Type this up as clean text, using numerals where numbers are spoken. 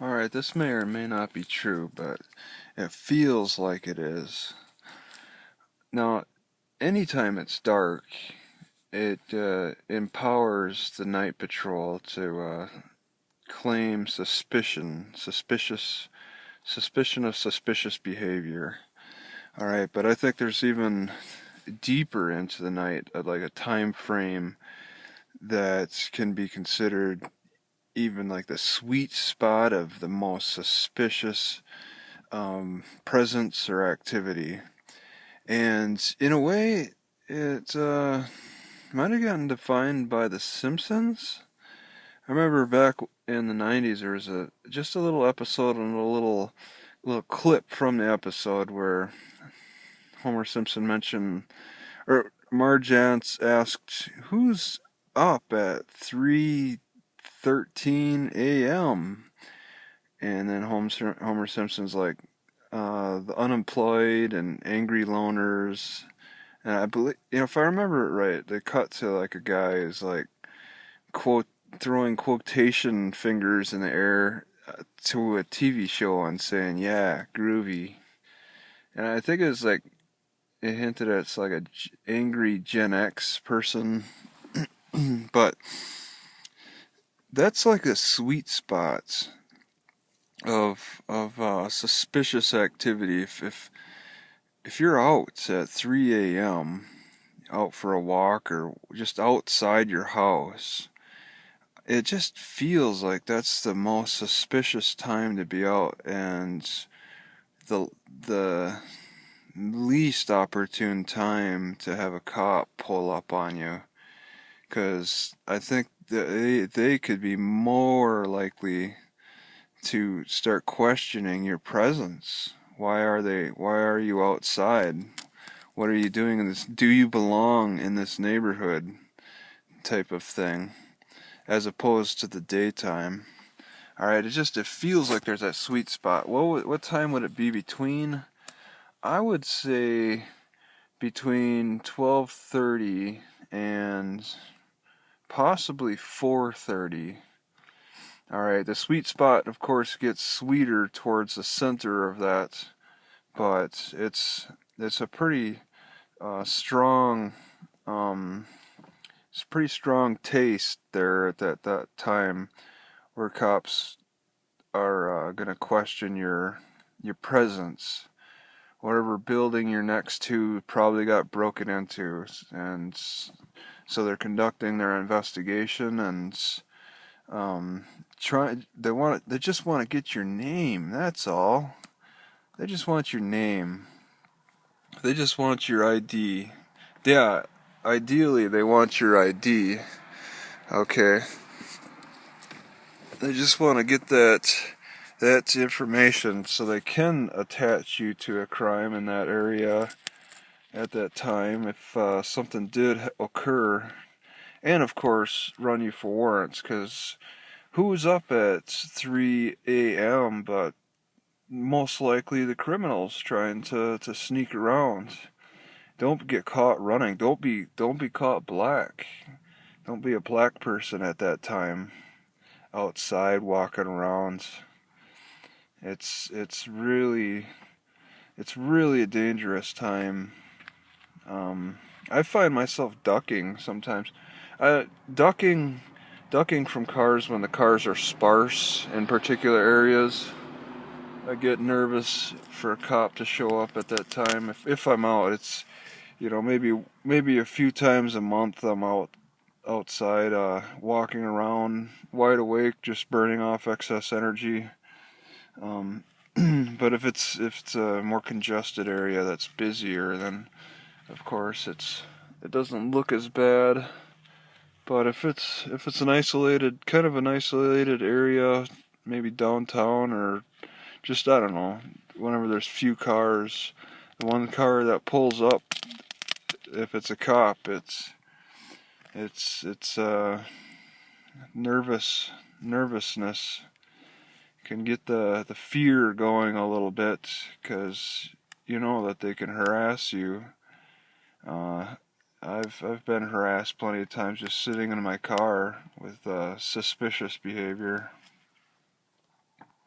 Alright, this may or may not be true, but it feels like it is. Now, anytime it's dark, it empowers the night patrol to claim suspicion of suspicious behavior. Alright, but I think there's even deeper into the night, like a time frame that can be considered even like the sweet spot of the most suspicious presence or activity. And in a way, it might have gotten defined by The Simpsons. I remember back in the 90s there was just a little episode and a little clip from the episode where Homer Simpson mentioned, or Marge asked, "Who's up at 3:13 a.m.?" And then Homer Simpson's like, the unemployed and angry loners. And I believe, if I remember it right, they cut to like a guy who's like throwing quotation fingers in the air to a TV show and saying, "Yeah, groovy." And I think it's like it hinted at it's like a angry Gen X person, but that's like the sweet spots of suspicious activity. If you're out at 3 a.m., out for a walk or just outside your house, it just feels like that's the most suspicious time to be out, and the least opportune time to have a cop pull up on you, because I think that they could be more likely to start questioning your presence. Why are you outside? What are you doing in this? Do you belong in this neighborhood? Type of thing, as opposed to the daytime. Alright, it feels like there's that sweet spot. What time would it be between? I would say between 12:30 and possibly 4:30. Alright, the sweet spot, of course, gets sweeter towards the center of that, but it's a pretty strong, it's a pretty strong taste there at that time, where cops are gonna question your presence. Whatever building you're next to probably got broken into, and so they're conducting their investigation and they just want to get your name. That's all. They just want your name. They just want your ID. Yeah, ideally they want your ID. Okay. They just want to get that information so they can attach you to a crime in that area at that time if something did occur, and of course run you for warrants, because who's up at 3 a.m. but most likely the criminals trying to sneak around. Don't get caught running. Don't be caught black. Don't be a black person at that time outside walking around. It's really a dangerous time. I find myself ducking sometimes. Ducking from cars when the cars are sparse in particular areas. I get nervous for a cop to show up at that time. If I'm out, it's maybe a few times a month I'm outside walking around wide awake, just burning off excess energy. But if it's a more congested area that's busier, then of course it doesn't look as bad. But if it's an isolated area, maybe downtown, or just, I don't know, whenever there's few cars, the one car that pulls up, if it's a cop, it's nervousness can get the fear going a little bit, because you know that they can harass you. I've been harassed plenty of times just sitting in my car with suspicious behavior.